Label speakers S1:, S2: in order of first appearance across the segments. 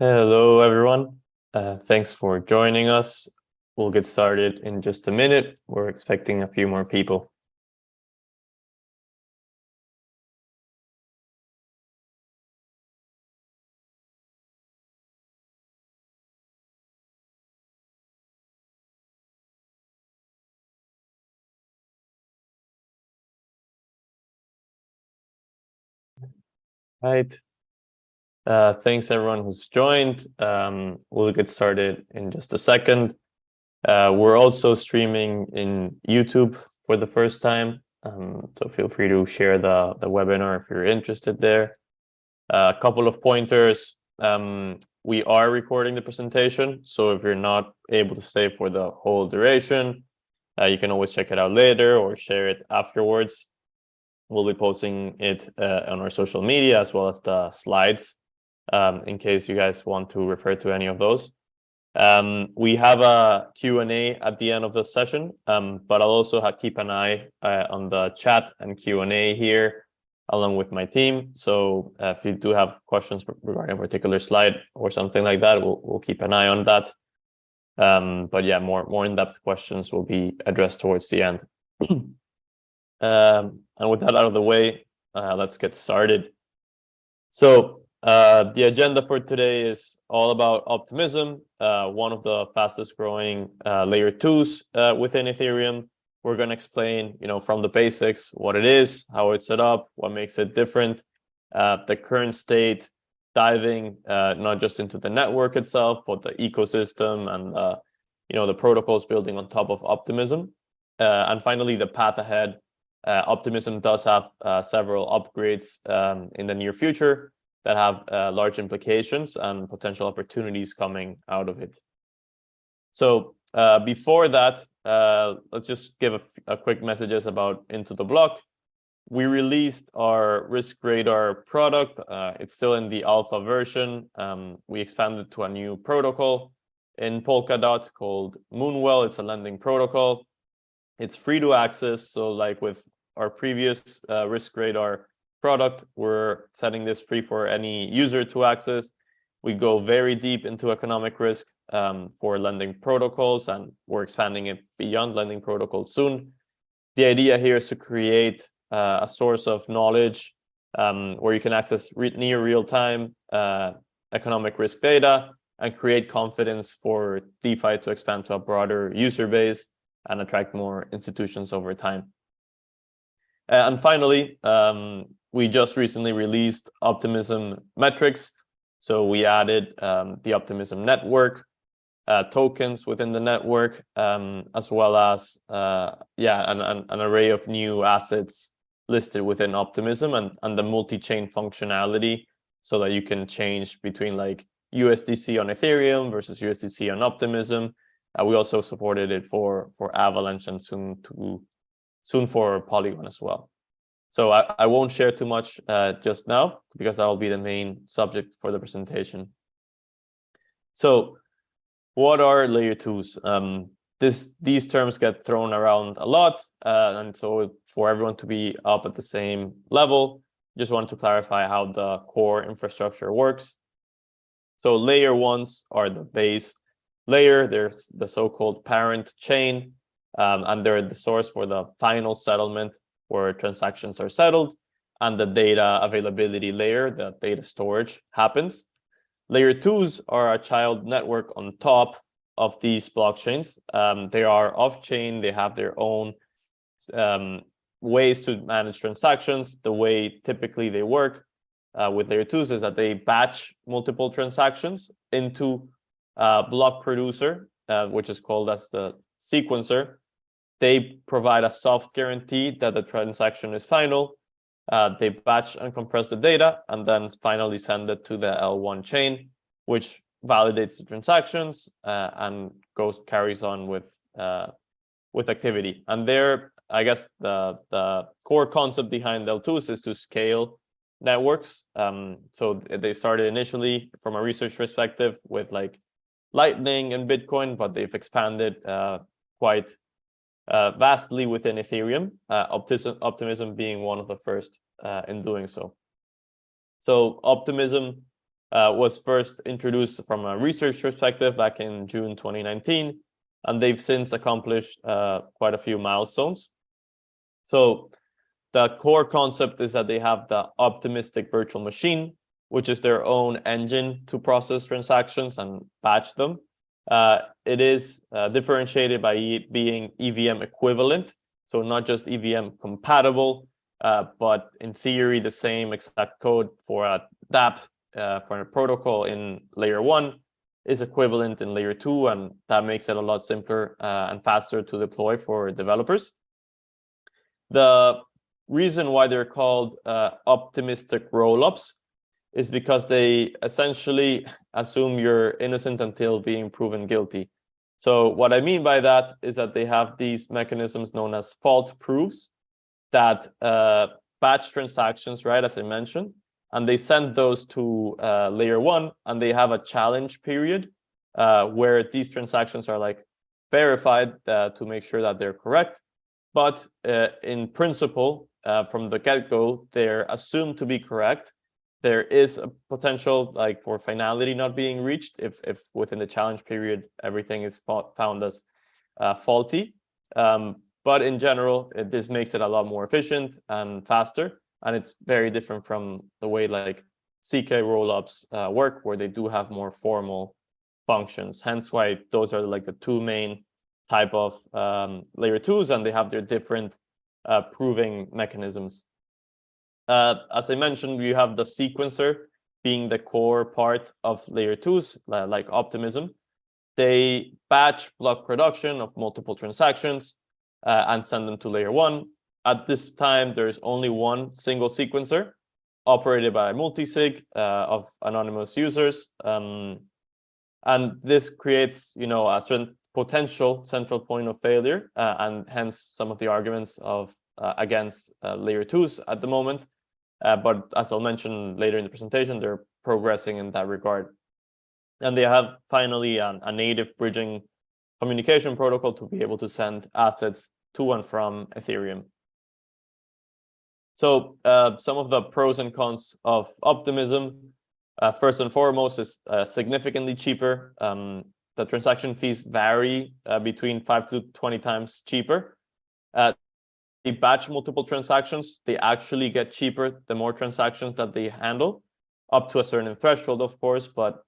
S1: Hello, everyone. Thanks for joining us. We'll get started in just a minute. We're expecting a few more people. Right. Thanks, everyone who's joined. We'll get started in just a second. We're also streaming in YouTube for the first time, so feel free to share the webinar if you're interested there. A couple of pointers. We are recording the presentation, so if you're not able to stay for the whole duration, you can always check it out later or share it afterwards. We'll be posting it on our social media as well as the slides in case you guys want to refer to any of those. We have a Q&A at the end of the session, but I'll also keep an eye on the chat and Q&A here along with my team. So if you do have questions regarding a particular slide or something like that, we'll keep an eye on that. But yeah, more in-depth questions will be addressed towards the end. And with that out of the way, let's get started. So the agenda for today is all about Optimism, one of the fastest growing layer 2s within Ethereum. We're going to explain, from the basics, what it is, how it's set up, what makes it different, the current state, diving not just into the network itself, but the ecosystem and the protocols building on top of Optimism, and finally the path ahead. Optimism does have several upgrades in the near future that have large implications and potential opportunities coming out of it. So before that, let's just give a quick messages about Into the Block. We released our Risk Radar product. It's still in the alpha version. We expanded to a new protocol in Polkadot called Moonwell. It's a lending protocol. It's free to access. So like with our previous Risk Radar product, we're setting this free for any user to access. We go very deep into economic risk for lending protocols, and we're expanding it beyond lending protocols soon. The idea here is to create a source of knowledge where you can access near real-time economic risk data and create confidence for DeFi to expand to a broader user base and attract more institutions over time. And finally, we just recently released Optimism Metrics. So we added the Optimism network, tokens within the network, as well as an array of new assets listed within Optimism and the multi-chain functionality, so that you can change between like USDC on Ethereum versus USDC on Optimism. We also supported it for Avalanche and soon for Polygon as well. So I won't share too much just now, because that will be the main subject for the presentation. So what are layer 2s? These terms get thrown around a lot, and so for everyone to be up at the same level, just wanted to clarify how the core infrastructure works. So layer 1s are the base layer. There's the so-called parent chain, and they're the source for the final settlement where transactions are settled, and the data availability layer, the data storage, happens. Layer 2s are a child network on top of these blockchains. They are off-chain. They have their own ways to manage transactions. The way typically they work with layer 2s is that they batch multiple transactions into a block producer, which is called as the sequencer. They provide a soft guarantee that the transaction is final. They batch and compress the data and then finally send it to the L1 chain, which validates the transactions and carries on with activity. And there, I guess the core concept behind L2s is to scale networks. So they started initially from a research perspective with like Lightning and Bitcoin, but they've expanded quite vastly within Ethereum, Optimism being one of the first in doing so. So Optimism was first introduced from a research perspective back in June 2019, and they've since accomplished quite a few milestones. So the core concept is that they have the optimistic virtual machine, which is their own engine to process transactions and batch them. It is differentiated by being EVM equivalent, so not just EVM compatible, but in theory, the same exact code for a DApp for a protocol in layer 1 is equivalent in layer 2, and that makes it a lot simpler and faster to deploy for developers. The reason why they're called optimistic rollups is because they essentially assume you're innocent until being proven guilty. So what I mean by that is that they have these mechanisms known as fault proofs that batch transactions, right, as I mentioned, and they send those to layer 1, and they have a challenge period where these transactions are like verified to make sure that they're correct. But in principle, from the get-go, they're assumed to be correct. There is a potential like for finality not being reached if within the challenge period everything is found as faulty. But in general, this makes it a lot more efficient and faster, and it's very different from the way like CK rollups work, where they do have more formal functions. Hence why those are like the two main type of layer 2s, and they have their different proving mechanisms. As I mentioned, you have the sequencer being the core part of layer 2s, like Optimism. They batch block production of multiple transactions and send them to layer 1. At this time, there's only one single sequencer operated by multi-sig of anonymous users. And this creates, a certain potential central point of failure, and hence some of the arguments of against layer 2s at the moment. But as I'll mention later in the presentation, they're progressing in that regard. And they have finally a native bridging communication protocol to be able to send assets to and from Ethereum. So some of the pros and cons of Optimism, first and foremost, is significantly cheaper. The transaction fees vary between 5 to 20 times cheaper. They batch multiple transactions. They actually get cheaper the more transactions that they handle, up to a certain threshold, of course. But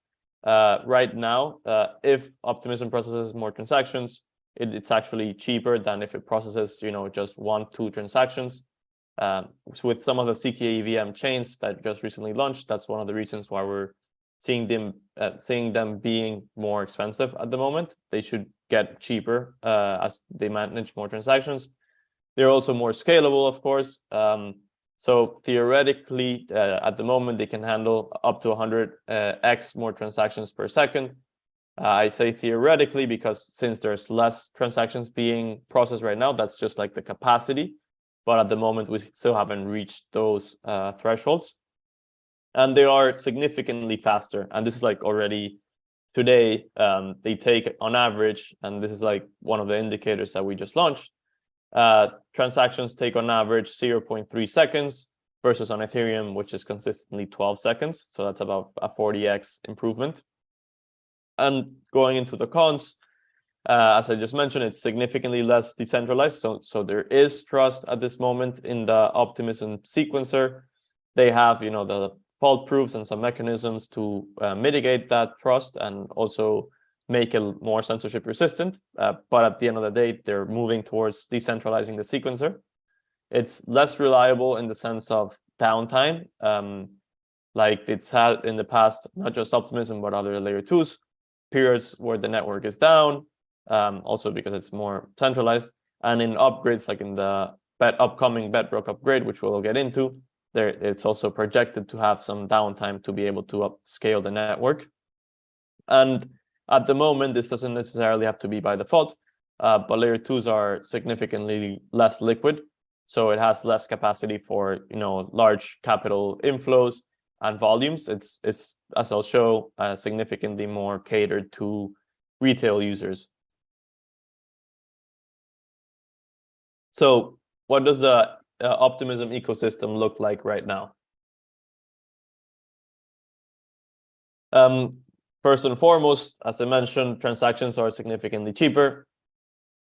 S1: right now, if Optimism processes more transactions, it's actually cheaper than if it processes, just 1-2 transactions. So with some of the CK EVM chains that just recently launched, that's one of the reasons why we're seeing them being more expensive at the moment. They should get cheaper as they manage more transactions. They're also more scalable, of course. So theoretically, at the moment, they can handle up to 100x more transactions per second. I say theoretically because since there's less transactions being processed right now, that's just like the capacity. But at the moment, we still haven't reached those thresholds. And they are significantly faster. And this is like already today, they take on average, and this is like one of the indicators that we just launched, transactions take on average 0.3 seconds versus on Ethereum, which is consistently 12 seconds. So that's about a 40x improvement. And going into the cons, as I just mentioned, it's significantly less decentralized. So there is trust at this moment in the Optimism sequencer. They have, the fault proofs and some mechanisms to mitigate that trust and also make it more censorship resistant. But at the end of the day, they're moving towards decentralizing the sequencer. It's less reliable in the sense of downtime, like it's had in the past, not just Optimism, but other layer 2s, periods where the network is down, also because it's more centralized. And in upgrades, like in the upcoming Bedrock Upgrade, which we'll get into, it's also projected to have some downtime to be able to upscale the network. And at the moment, this doesn't necessarily have to be by default, but layer 2s are significantly less liquid. So it has less capacity for, large capital inflows and volumes. It's as I'll show, significantly more catered to retail users. So what does the Optimism ecosystem look like right now? First and foremost, as I mentioned, transactions are significantly cheaper.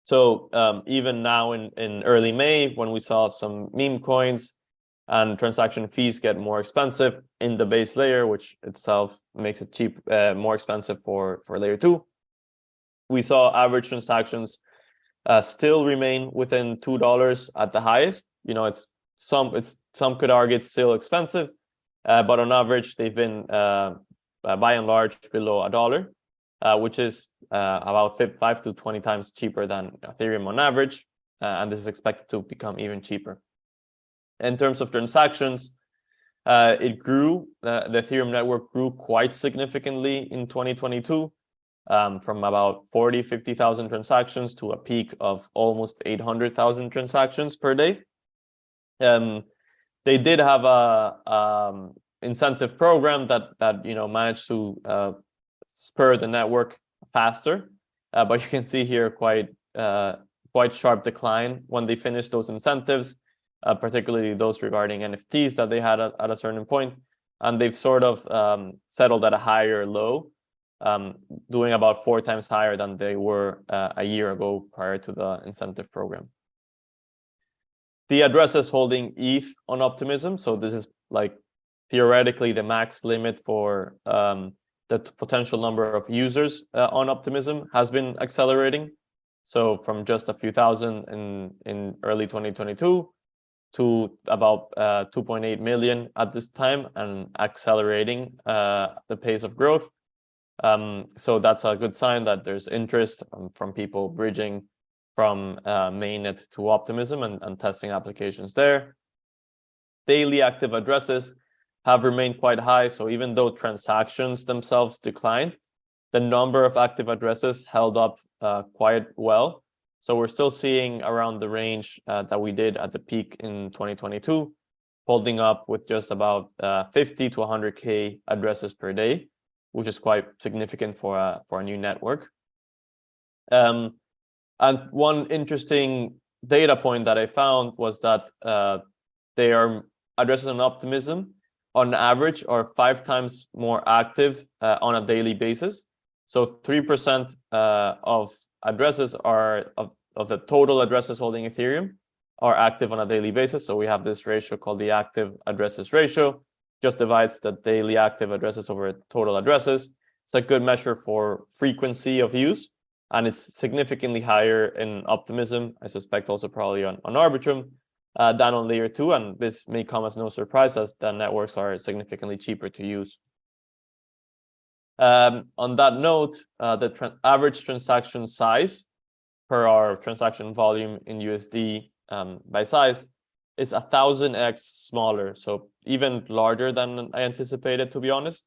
S1: So even now in early May, when we saw some meme coins and transaction fees get more expensive in the base layer, which itself makes it more expensive for layer 2, we saw average transactions still remain within $2 at the highest. You know, some could argue it's still expensive, but on average they've been by and large below $1, which is about 5 to 20 times cheaper than Ethereum on average, and this is expected to become even cheaper. In terms of transactions, it grew. The Ethereum network grew quite significantly in 2022, from about 50,000 transactions to a peak of almost 800,000 transactions per day. They did have a incentive program that managed to spur the network faster, but you can see here quite sharp decline when they finished those incentives, particularly those regarding NFTs that they had at a certain point, and they've sort of settled at a higher low, doing about 4 times higher than they were a year ago prior to the incentive program. The addresses holding ETH on Optimism, so this is like theoretically the max limit for the potential number of users on Optimism, has been accelerating. So from just a few thousand in early 2022 to about 2.8 million at this time, and accelerating the pace of growth. So that's a good sign that there's interest from people bridging from mainnet to Optimism and testing applications there. Daily active addresses have remained quite high. So even though transactions themselves declined, the number of active addresses held up quite well. So we're still seeing around the range that we did at the peak in 2022, holding up with just about 50 to 100K addresses per day, which is quite significant for a new network. And one interesting data point that I found was that their addresses on Optimism, on average, are 5 times more active on a daily basis. So 3% of addresses of the total addresses holding Ethereum are active on a daily basis. So we have this ratio called the active addresses ratio, just divides the daily active addresses over total addresses. It's a good measure for frequency of use, and it's significantly higher in Optimism, I suspect also probably on Arbitrum, than on layer 2, and this may come as no surprise as the networks are significantly cheaper to use. On that note, the average transaction size per our transaction volume in USD by size is 1,000x smaller, so even larger than I anticipated, to be honest.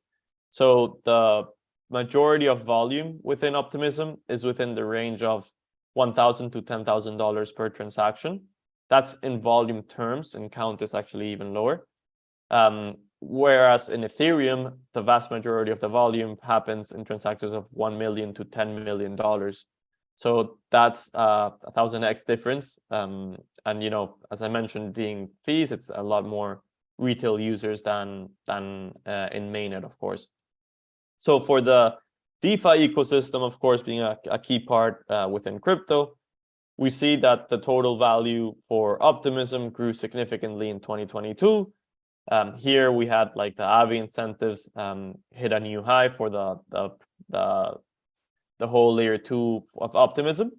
S1: So the majority of volume within Optimism is within the range of $1,000 to $10,000 per transaction. That's in volume terms, and count is actually even lower. Whereas in Ethereum, the vast majority of the volume happens in transactions of $1 million to $10 million. So that's a 1,000x difference. And as I mentioned, being fees, it's a lot more retail users than in mainnet, of course. So for the DeFi ecosystem, of course, being a key part within crypto, we see that the total value for Optimism grew significantly in 2022. Here we had like the Avi incentives hit a new high for the whole layer 2 of Optimism.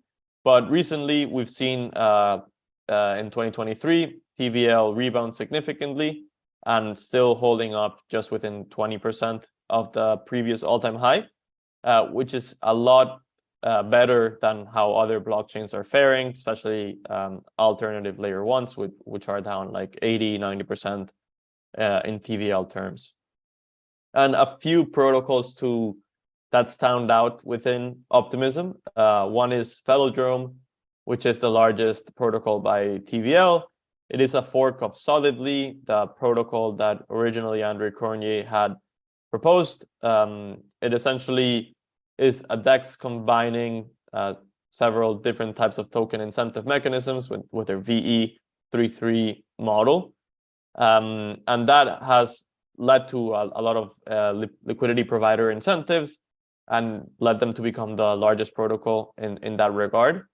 S1: But recently we've seen in 2023, TVL rebound significantly and still holding up just within 20% of the previous all-time high, which is a lot better than how other blockchains are faring, especially alternative layer 1s, which are down like 80-90% in TVL terms. And a few protocols that stand out within Optimism. One is Velodrome, which is the largest protocol by TVL. It is a fork of Solidly, the protocol that originally Andre Cornier had proposed. It essentially is a DEX combining several different types of token incentive mechanisms with their VE33 model. And that has led to a lot of liquidity provider incentives and led them to become the largest protocol in that regard.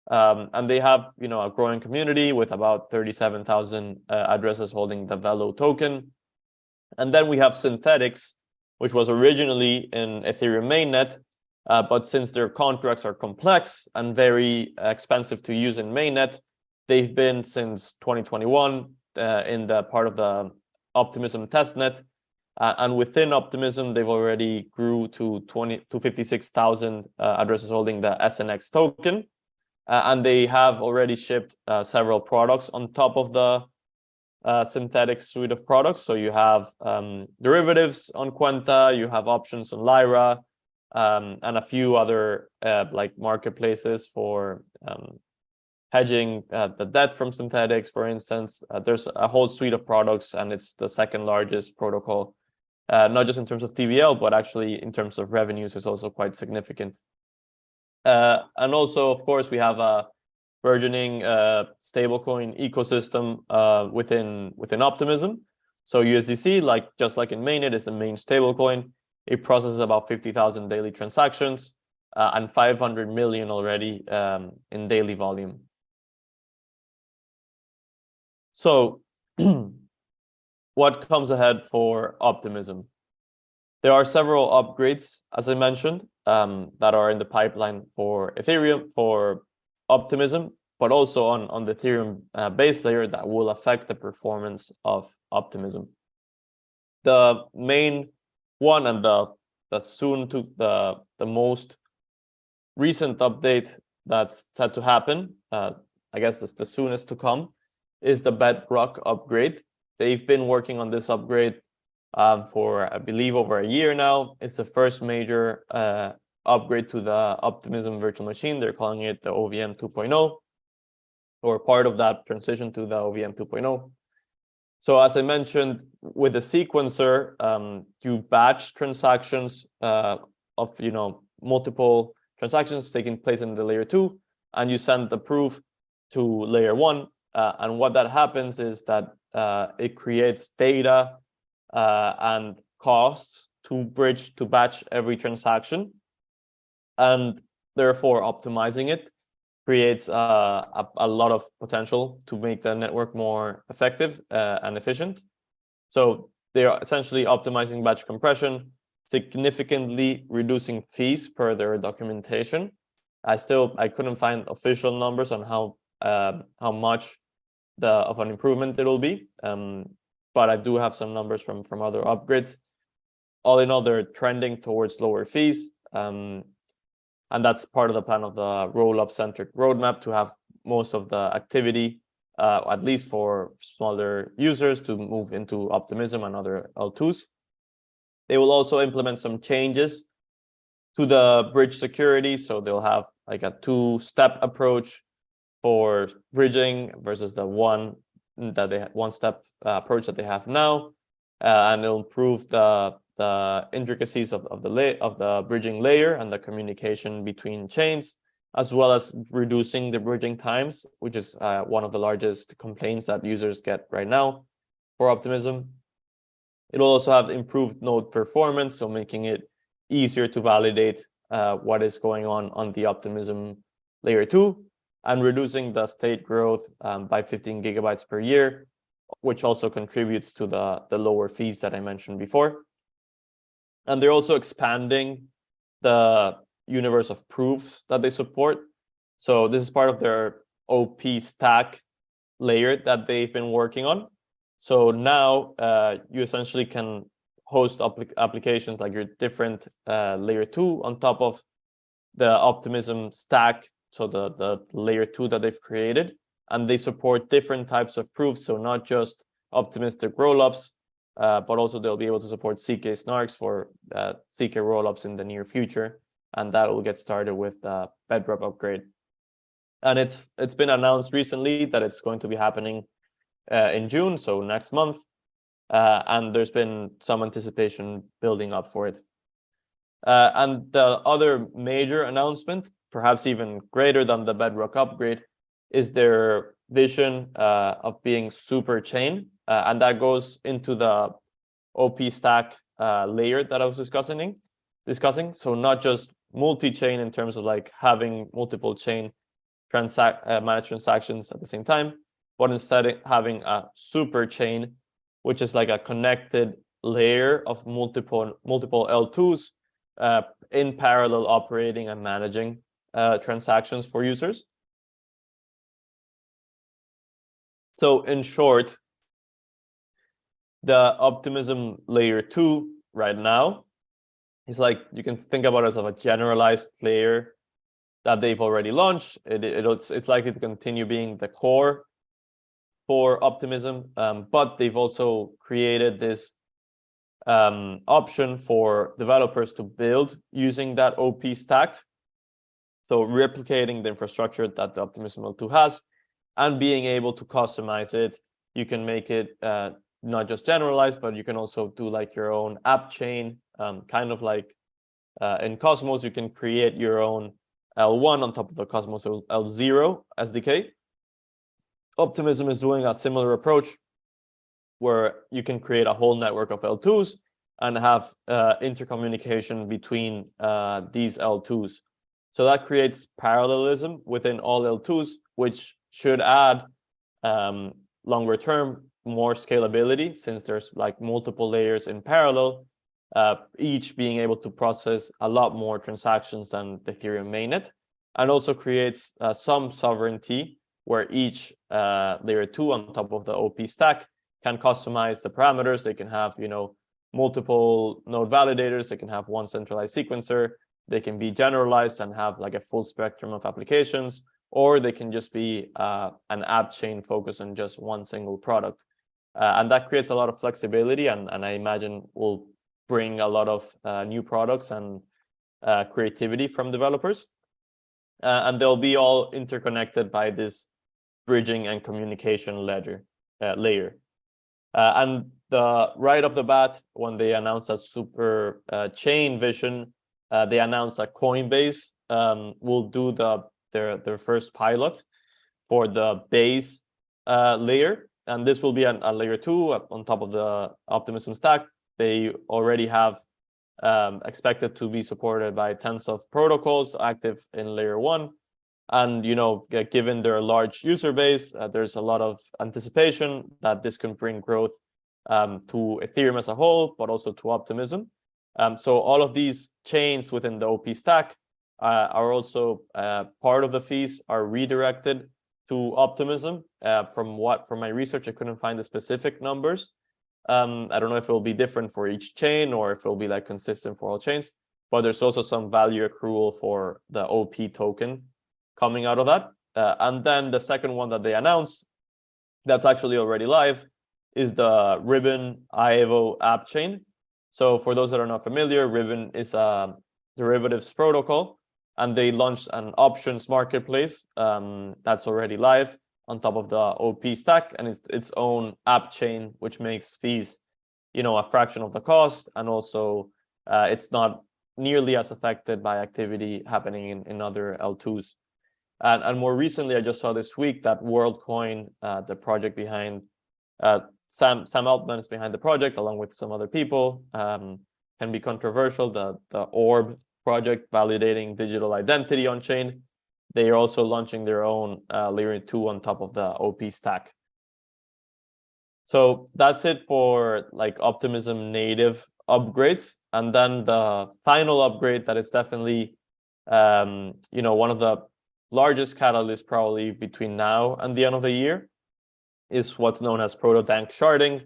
S1: And they have, a growing community with about 37,000 addresses holding the Velo token. And then we have Synthetix, which was originally in Ethereum mainnet, but since their contracts are complex and very expensive to use in mainnet, they've been since 2021 in the part of the Optimism testnet. And within Optimism, they've already grew to 56,000 addresses holding the SNX token. And they have already shipped several products on top of the Synthetix suite of products. So you have derivatives on Quenta, you have options on Lyra, and a few other like marketplaces for hedging the debt from Synthetix, for instance. There's a whole suite of products, and it's the second largest protocol, not just in terms of TVL, but actually in terms of revenues, is also quite significant. And also, of course, we have a burgeoning stablecoin ecosystem within Optimism. So USDC, just like in mainnet, is the main stablecoin. It processes about 50,000 daily transactions and 500 million already in daily volume. So what comes ahead for Optimism? There are several upgrades, as I mentioned, that are in the pipeline for Ethereum, for Optimism, but also on the Ethereum base layer that will affect the performance of Optimism. The main one and the most recent update that's set to happen, I guess that's the soonest to come, is the Bedrock Upgrade. They've been working on this upgrade for, I believe, over a year now. It's the first major upgrade to the Optimism virtual machine. They're calling it the OVM 2.0, or part of that transition to the OVM 2.0. So as I mentioned, with the sequencer, you batch transactions of multiple transactions taking place in the layer 2, and you send the proof to layer 1. And what that happens is that it creates data and costs to batch every transaction, and therefore optimizing it creates a lot of potential to make the network more effective and efficient. So they are essentially optimizing batch compression, significantly reducing fees per their documentation. I couldn't find official numbers on how much of an improvement it'll be, but I do have some numbers from other upgrades. All in all, they're trending towards lower fees. And that's part of the plan of the roll-up centric roadmap, to have most of the activity, at least for smaller users, to move into Optimism and other L2s. They will also implement some changes to the bridge security. So they'll have like a two-step approach for bridging versus the one-step approach that they have now. And it'll improve the intricacies of the bridging layer and the communication between chains, as well as reducing the bridging times, which is one of the largest complaints that users get right now for Optimism. It'll also have improved node performance, so making it easier to validate what is going on the Optimism layer 2, and reducing the state growth by 15 gigabytes per year, which also contributes to the lower fees that I mentioned before. And they're also expanding the universe of proofs that they support. So this is part of their OP stack layer that they've been working on. So now you essentially can host applications like your different layer 2 on top of the Optimism stack, so the layer 2 that they've created. And they support different types of proofs, so not just optimistic rollups, but also they'll be able to support CK snarks for CK rollups in the near future, and that will get started with the Bedrock Upgrade. And it's been announced recently that it's going to be happening in June, so next month, and there's been some anticipation building up for it. And the other major announcement, perhaps even greater than the Bedrock Upgrade, is their vision of being super chain, and that goes into the OP stack layer that I was discussing. So not just multi-chain in terms of like having multiple chain manage transactions at the same time, but instead having a super chain, which is like a connected layer of multiple L2s in parallel operating and managing transactions for users. So in short, the Optimism layer 2 right now is like, you can think about it as a generalized layer that they've already launched. It's likely to continue being the core for Optimism, but they've also created this option for developers to build using that OP stack. So replicating the infrastructure that the Optimism L2 has and being able to customize it. You can make it not just generalized, but you can also do like your own app chain, kind of like in Cosmos, you can create your own L1 on top of the Cosmos L0 SDK. Optimism is doing a similar approach where you can create a whole network of L2s and have intercommunication between these L2s. So that creates parallelism within all L2s, which should add longer term more scalability, since there's like multiple layers in parallel, each being able to process a lot more transactions than the Ethereum mainnet, and also creates some sovereignty where each layer 2 on top of the OP stack can customize the parameters. They can have, you know, multiple node validators. They can have one centralized sequencer. They can be generalized and have like a full spectrum of applications, or they can just be an app chain focused on just one single product. And that creates a lot of flexibility, and I imagine will bring a lot of new products and creativity from developers. And they'll be all interconnected by this bridging and communication layer. And right off the bat, when they announced a super chain vision, they announced that Coinbase will do their first pilot for the base layer, and this will be a layer 2 on top of the Optimism stack. They already have expected to be supported by tens of protocols active in layer 1. And, you know, given their large user base, there's a lot of anticipation that this can bring growth to Ethereum as a whole, but also to Optimism. So all of these chains within the OP stack are also part of the fees are redirected to Optimism. From my research, I couldn't find the specific numbers. I don't know if it will be different for each chain or if it will be like consistent for all chains, but there's also some value accrual for the OP token coming out of that. And then the second one that they announced that's actually already live is the Ribbon IAVO app chain. So for those that are not familiar, Ribbon is a derivatives protocol, and they launched an options marketplace that's already live on top of the OP stack, and it's its own app chain, which makes fees, you know, a fraction of the cost, and also it's not nearly as affected by activity happening in other L2s. And more recently, I just saw this week that WorldCoin, the project behind Sam Altman is behind the project, along with some other people. Can be controversial. The Orb project validating digital identity on chain. They are also launching their own layer 2 on top of the OP stack. So that's it for like Optimism native upgrades. And then the final upgrade that is definitely, you know, one of the largest catalysts probably between now and the end of the year is what's known as Proto-Danksharding.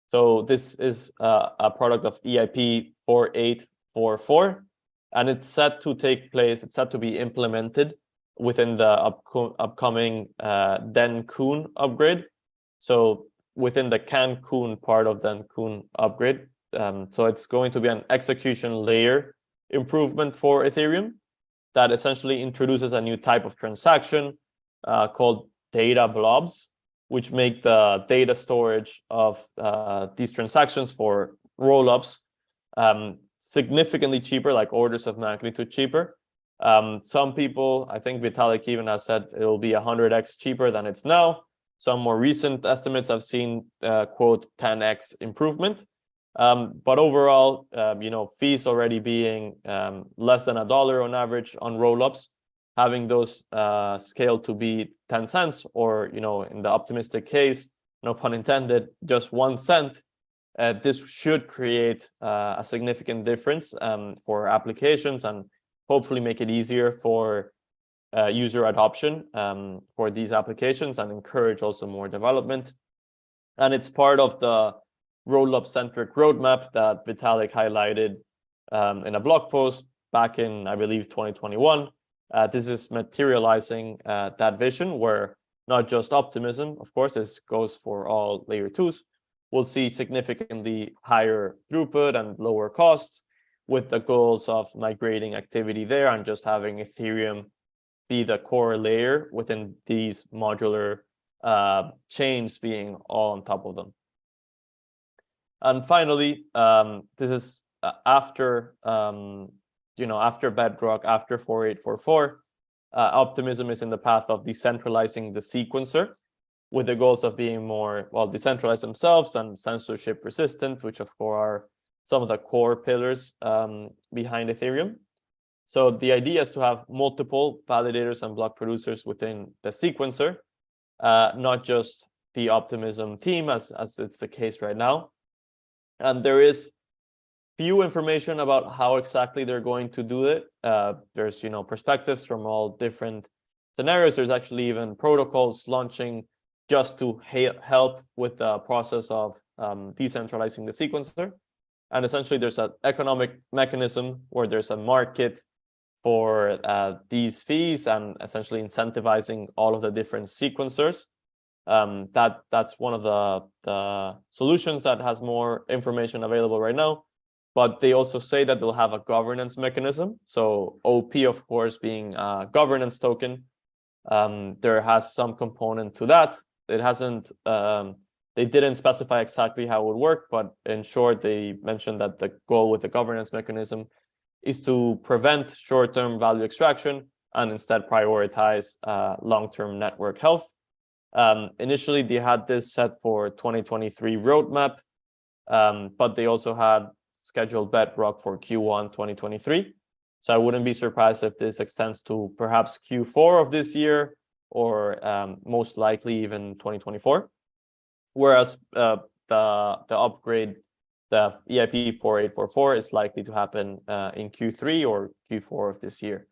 S1: So this is a product of EIP 4844, and it's set to take place, it's set to be implemented within the upcoming Dencun upgrade. So within the Cancun part of Dencun upgrade. So it's going to be an execution layer improvement for Ethereum that essentially introduces a new type of transaction called data blobs, which make the data storage of these transactions for rollups significantly cheaper, like orders of magnitude cheaper. Some people, I think Vitalik even has said it will be 100x cheaper than it's now. Some more recent estimates I've seen quote 10x improvement. But overall, fees already being less than $1 on average on rollups, having those scale to be 10 cents, or in the optimistic case, no pun intended, just 1 cent. This should create a significant difference for applications and hopefully make it easier for user adoption for these applications and encourage also more development. And it's part of the roll-up-centric roadmap that Vitalik highlighted in a blog post back in, I believe, 2021. This is materializing that vision where not just Optimism, of course, this goes for all layer 2s, we'll see significantly higher throughput and lower costs with the goals of migrating activity there and just having Ethereum be the core layer within these modular chains being all on top of them. And finally, this is after Bedrock, after 4844, Optimism is in the path of decentralizing the sequencer, with the goals of being more, decentralized themselves and censorship resistant, which of course are some of the core pillars behind Ethereum. So the idea is to have multiple validators and block producers within the sequencer, not just the Optimism team as it's the case right now. And there is few information about how exactly they're going to do it. There's perspectives from all different scenarios. There's actually even protocols launching just to help with the process of decentralizing the sequencer. And essentially, there's an economic mechanism where there's a market for these fees and essentially incentivizing all of the different sequencers. That's one of the solutions that has more information available right now. But they also say that they'll have a governance mechanism. So OP, of course, being a governance token, there has some component to that. It hasn't, they didn't specify exactly how it would work, but in short, they mentioned that the goal with the governance mechanism is to prevent short-term value extraction and instead prioritize long-term network health. Initially, they had this set for 2023 roadmap, but they also had scheduled Bedrock for Q1 2023. So I wouldn't be surprised if this extends to perhaps Q4 of this year, or most likely even 2024. Whereas the upgrade, the EIP 4844, is likely to happen in Q3 or Q4 of this year.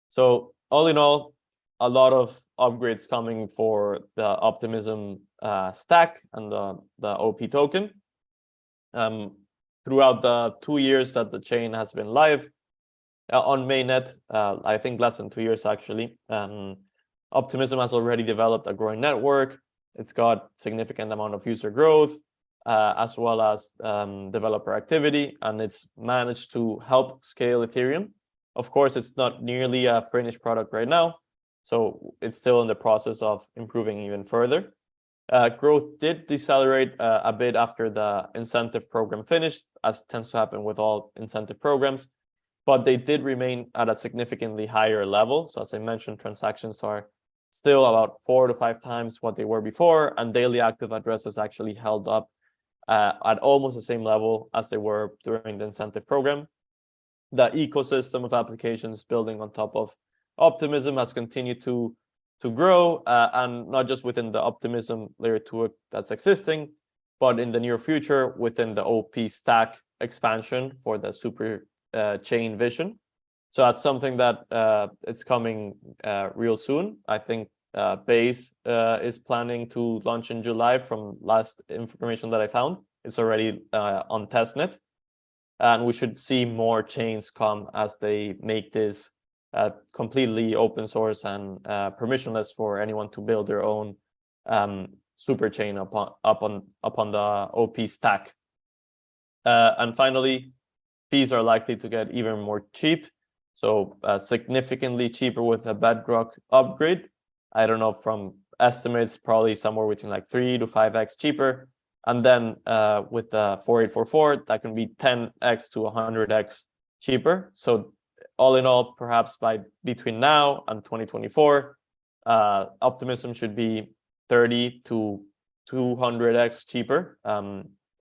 S1: So all in all, a lot of upgrades coming for the Optimism stack and the OP token. Throughout the 2 years that the chain has been live on mainnet, I think less than 2 years actually, Optimism has already developed a growing network. It's got significant amount of user growth, as well as developer activity, and it's managed to help scale Ethereum. Of course, it's not nearly a finished product right now, so it's still in the process of improving even further. Growth did decelerate a bit after the incentive program finished, as tends to happen with all incentive programs, but they did remain at a significantly higher level. So as I mentioned, transactions are still about 4 to 5 times what they were before, and daily active addresses actually held up at almost the same level as they were during the incentive program. The ecosystem of applications building on top of Optimism has continued to grow, and not just within the Optimism layer 2 that's existing, but in the near future within the OP stack expansion for the super chain vision. So that's something that it's coming real soon. I think Base is planning to launch in July from last information that I found. It's already on testnet. And we should see more chains come as they make this completely open source and permissionless for anyone to build their own super chain upon the OP stack. And finally, fees are likely to get even more cheap. So significantly cheaper with a Bedrock upgrade. I don't know, from estimates, probably somewhere between like 3 to 5x cheaper. And then with the 4844, that can be 10x to 100x cheaper. So all in all, perhaps between now and 2024, Optimism should be 30 to 200x cheaper.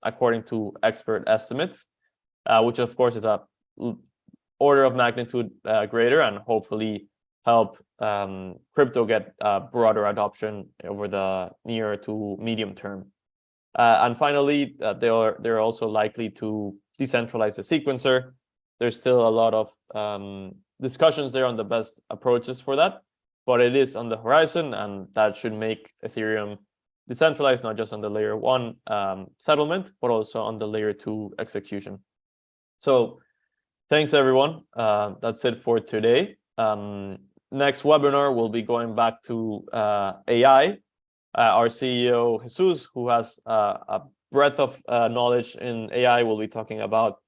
S1: according to expert estimates, which of course is a order of magnitude greater, and hopefully help crypto get broader adoption over the near to medium term. And finally, they're also likely to decentralize the sequencer. There's still a lot of discussions there on the best approaches for that, but it is on the horizon, and that should make Ethereum decentralized, not just on the layer 1 settlement, but also on the layer 2 execution. So thanks, everyone. That's it for today. Next webinar, we'll be going back to AI. Our CEO, Jesus, who has a breadth of knowledge in AI, will be talking about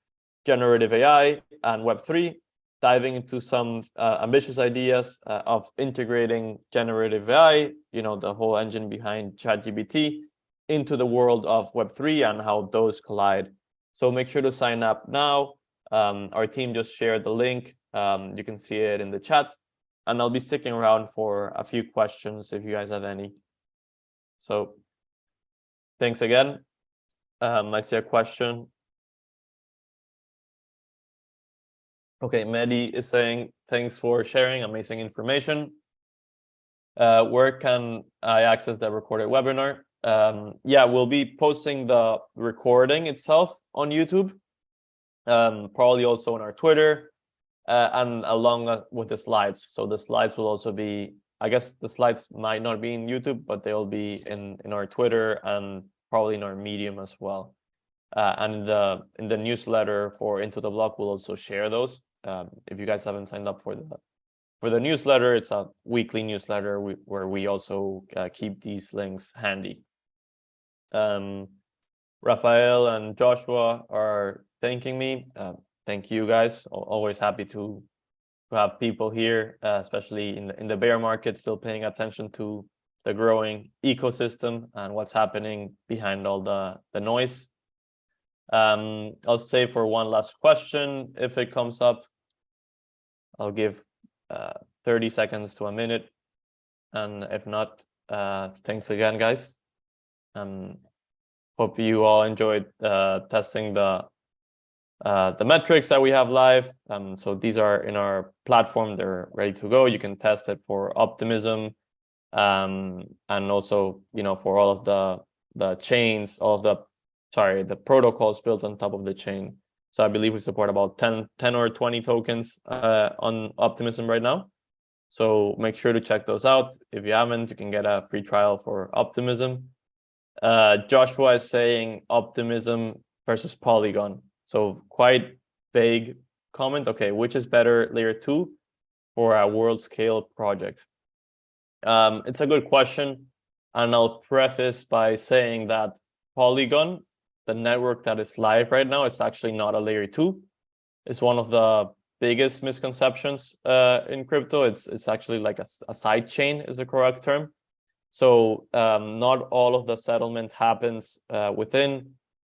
S1: generative AI and Web3, diving into some ambitious ideas of integrating generative AI, the whole engine behind ChatGPT, into the world of Web3 and how those collide. So make sure to sign up now. Our team just shared the link. You can see it in the chat, and I'll be sticking around for a few questions if you guys have any. So thanks again. I see a question. Okay, Mehdi is saying, thanks for sharing amazing information. Where can I access the recorded webinar? Yeah, we'll be posting the recording itself on YouTube, probably also on our Twitter, and along with the slides. So the slides will also be, I guess the slides might not be in YouTube, but they'll be in our Twitter and probably in our Medium as well. And in the newsletter for Into the Block, we'll also share those. If you guys haven't signed up for the newsletter, it's a weekly newsletter where we also keep these links handy. Raphael and Joshua are thanking me. Thank you guys. Always happy to have people here, especially in the bear market, still paying attention to the growing ecosystem and what's happening behind all the noise. I'll stay for one last question. If it comes up, I'll give 30 seconds to a minute. And if not, thanks again, guys. Hope you all enjoyed testing the metrics that we have live. So these are in our platform. They're ready to go. You can test it for Optimism, and also, for all of the chains, the protocols built on top of the chain. So I believe we support about 10 or 20 tokens on Optimism right now. So make sure to check those out. If you haven't, you can get a free trial for Optimism. Joshua is saying Optimism versus Polygon. So quite vague comment. Okay, which is better, layer 2 or a world scale project? It's a good question. And I'll preface by saying that Polygon, the network that is live right now, is actually not a layer 2. It's one of the biggest misconceptions in crypto. It's actually like a side chain is the correct term. So not all of the settlement happens within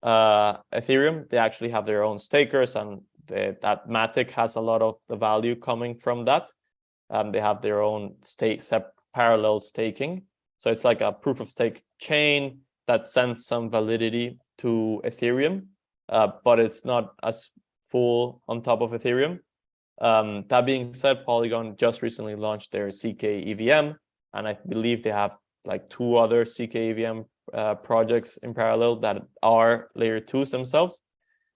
S1: Ethereum. They actually have their own stakers, and that Matic has a lot of the value coming from that. They have their own parallel staking. So it's like a proof of stake chain that sends some validity to Ethereum, but it's not as full on top of Ethereum. That being said, Polygon just recently launched their CK EVM, and I believe they have like 2 other CK EVM projects in parallel that are layer 2s themselves.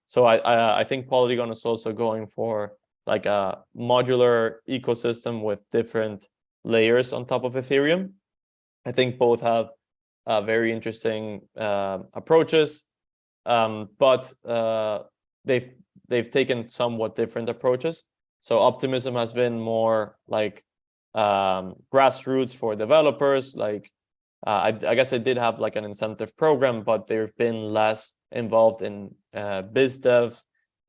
S1: So I think Polygon is also going for like a modular ecosystem with different layers on top of Ethereum. I think both have very interesting approaches, but they've taken somewhat different approaches. So Optimism has been more like grassroots for developers. Like I guess they did have like an incentive program, but they've been less involved in biz dev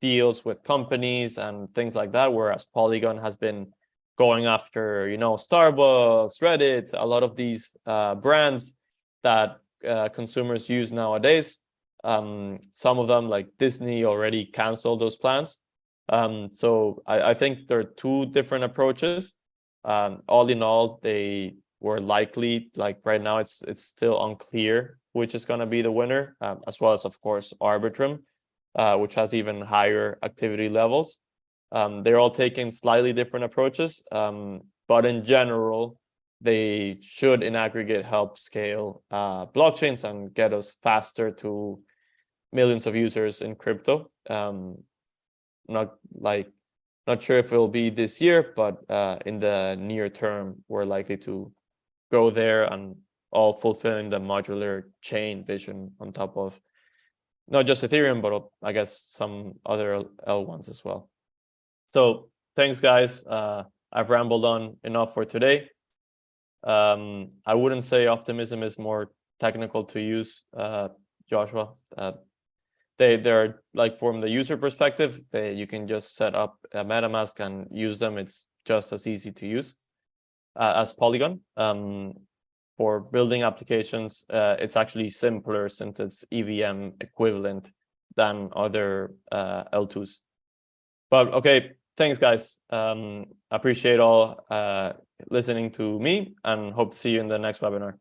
S1: deals with companies and things like that. Whereas Polygon has been going after, Starbucks, Reddit, a lot of these brands that consumers use nowadays. Some of them, like Disney, already canceled those plans. So I think there are 2 different approaches. All in all, they were likely, like right now, it's still unclear which is going to be the winner, as well as, of course, Arbitrum, which has even higher activity levels. They're all taking slightly different approaches, but in general, they should in aggregate help scale blockchains and get us faster to millions of users in crypto. Not sure if it will be this year, but in the near term, we're likely to go there, and all fulfilling the modular chain vision on top of not just Ethereum, but I guess some other L1s as well. So thanks, guys. I've rambled on enough for today. I wouldn't say Optimism is more technical to use, Joshua. They're like, from the user perspective, you can just set up a MetaMask and use them. It's just as easy to use as Polygon. For building applications, it's actually simpler since it's EVM equivalent than other L2s. But okay, thanks, guys. Appreciate all listening to me, and hope to see you in the next webinar.